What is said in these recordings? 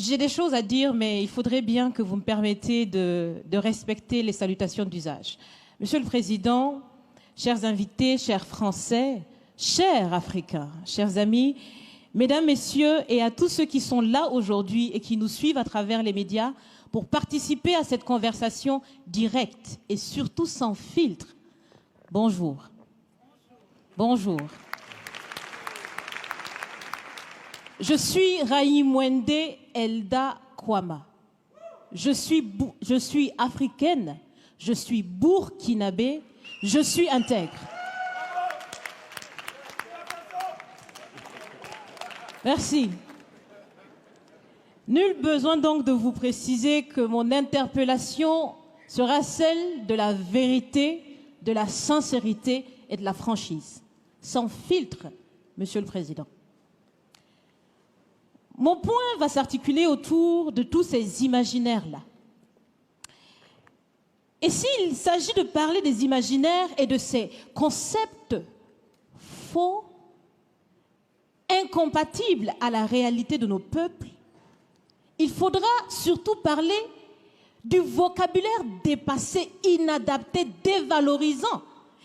J'ai des choses à dire, mais il faudrait bien que vous me permettiez de respecter les salutations d'usage. Monsieur le Président, chers invités, chers Français, chers Africains, chers amis, Mesdames, Messieurs, et à tous ceux qui sont là aujourd'hui et qui nous suivent à travers les médias pour participer à cette conversation directe et surtout sans filtre. Bonjour. Bonjour. Je suis Raïmwende Elda Kwama. Je suis africaine, je suis burkinabé, je suis intègre. Merci. Nul besoin donc de vous préciser que mon interpellation sera celle de la vérité, de la sincérité et de la franchise. Sans filtre, Monsieur le Président. Mon point va s'articuler autour de tous ces imaginaires-là. Et s'il s'agit de parler des imaginaires et de ces concepts faux, incompatibles à la réalité de nos peuples, il faudra surtout parler du vocabulaire dépassé, inadapté, dévalorisant,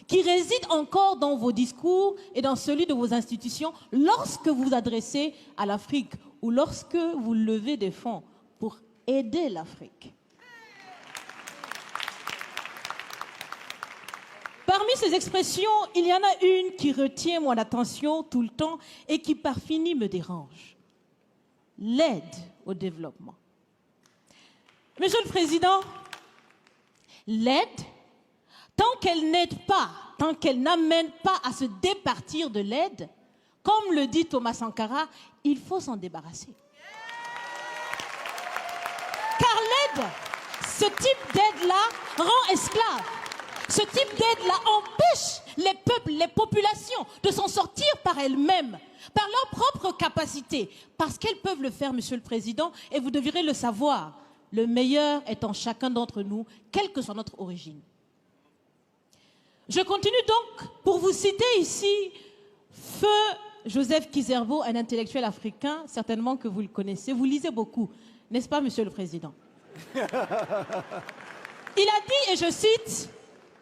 qui réside encore dans vos discours et dans celui de vos institutions lorsque vous vous adressez à l'Afrique ou lorsque vous levez des fonds pour aider l'Afrique. Parmi ces expressions, il y en a une qui retient mon attention tout le temps et qui par fini me dérange. L'aide au développement. Monsieur le Président, l'aide, tant qu'elle n'aide pas, tant qu'elle n'amène pas à se départir de l'aide, comme le dit Thomas Sankara, il faut s'en débarrasser. Car l'aide, ce type d'aide-là rend esclave. Ce type d'aide-là empêche les peuples, les populations de s'en sortir par elles-mêmes, par leur propre capacité, parce qu'elles peuvent le faire, Monsieur le Président, et vous devriez le savoir. Le meilleur est en chacun d'entre nous, quelle que soit notre origine. Je continue donc pour vous citer ici Feu Joseph Kizerbo, un intellectuel africain, certainement que vous le connaissez. Vous lisez beaucoup, n'est-ce pas, Monsieur le Président? Il a dit, et je cite,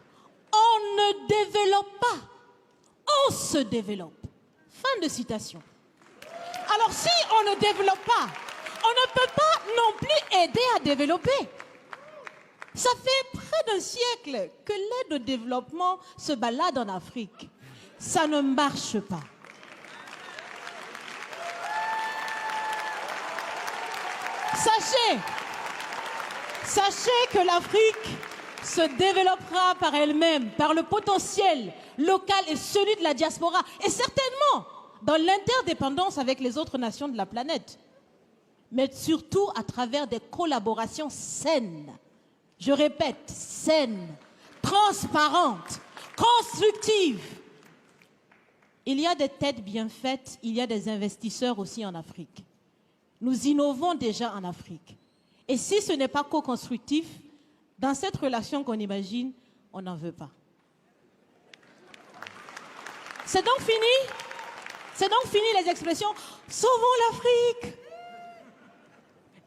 « On ne développe pas, on se développe. » Fin de citation. Alors si on ne développe pas, on ne peut pas non plus aider à développer. Ça fait près d'un siècle que l'aide au développement se balade en Afrique. Ça ne marche pas. Sachez que l'Afrique se développera par elle-même, par le potentiel local et celui de la diaspora, et certainement dans l'interdépendance avec les autres nations de la planète, mais surtout à travers des collaborations saines. Je répète, saines, transparentes, constructives. Il y a des têtes bien faites, il y a des investisseurs aussi en Afrique. Nous innovons déjà en Afrique. Et si ce n'est pas co-constructif, dans cette relation qu'on imagine, on n'en veut pas. C'est donc fini? C'est donc fini les expressions « Sauvons l'Afrique !»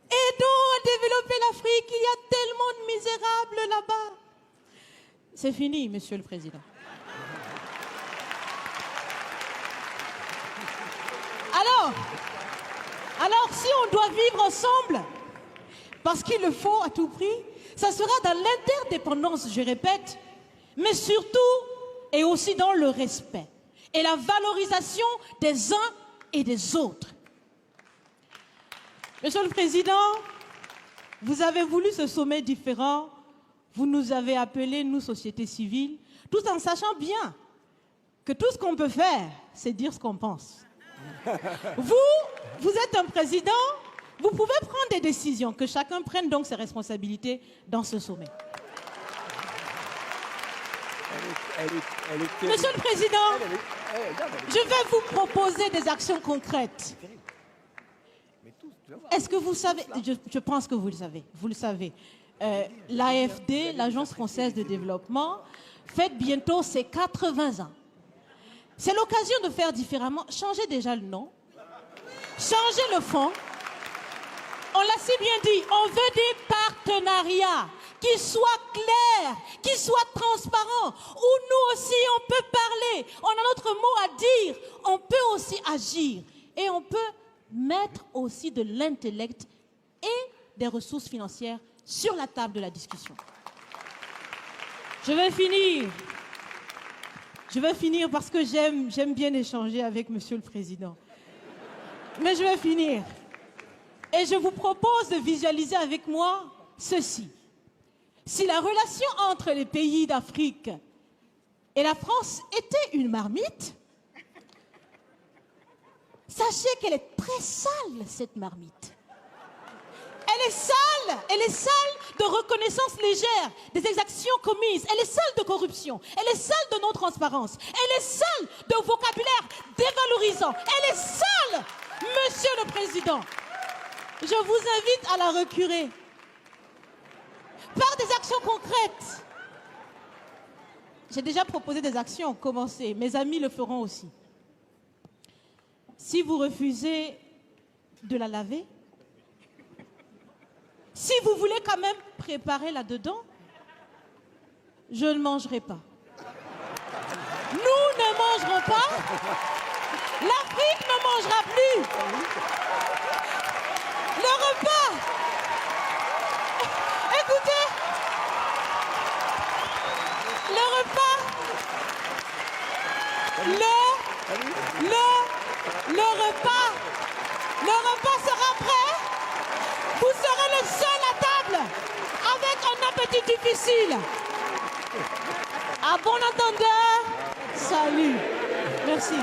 Aidons à développer l'Afrique, il y a tellement de misérables là-bas. C'est fini, Monsieur le Président. Alors, si on doit vivre ensemble, parce qu'il le faut à tout prix, ça sera dans l'interdépendance, je répète, mais surtout et aussi dans le respect et la valorisation des uns et des autres. Monsieur le Président, vous avez voulu ce sommet différent, vous nous avez appelés, nous, société civile, tout en sachant bien que tout ce qu'on peut faire, c'est dire ce qu'on pense. Vous êtes un président, vous pouvez prendre des décisions, que chacun prenne donc ses responsabilités dans ce sommet. Monsieur le Président, je vais vous proposer des actions concrètes. Est-ce que vous savez, je pense que vous le savez, l'AFD, l'Agence française de développement, fête bientôt ses 80 ans. C'est l'occasion de faire différemment. Changez déjà le nom, changez le fond. On l'a si bien dit, on veut des partenariats qui soient clairs, qui soient transparents, où nous aussi on peut parler, on a notre mot à dire, on peut aussi agir et on peut mettre aussi de l'intellect et des ressources financières sur la table de la discussion. Je vais finir parce que j'aime bien échanger avec Monsieur le Président. Mais je vais finir. Et je vous propose de visualiser avec moi ceci. Si la relation entre les pays d'Afrique et la France était une marmite, sachez qu'elle est très sale, cette marmite. Elle est sale de reconnaissance légère des exactions commises. Elle est sale de corruption. Elle est sale de non-transparence. Elle est sale de vocabulaire dévalorisant. Elle est sale, Monsieur le Président. Je vous invite à la recurer par des actions concrètes. J'ai déjà proposé des actions, commencez. Mes amis le feront aussi. Si vous refusez de la laver, si vous voulez quand même préparer là-dedans, je ne mangerai pas. Nous ne mangerons pas. L'Afrique ne mangera plus. Le repas. Écoutez. Le repas. Le repas sera prêt. Vous serez le seul à table avec un appétit difficile. À bon entendeur, salut. Merci.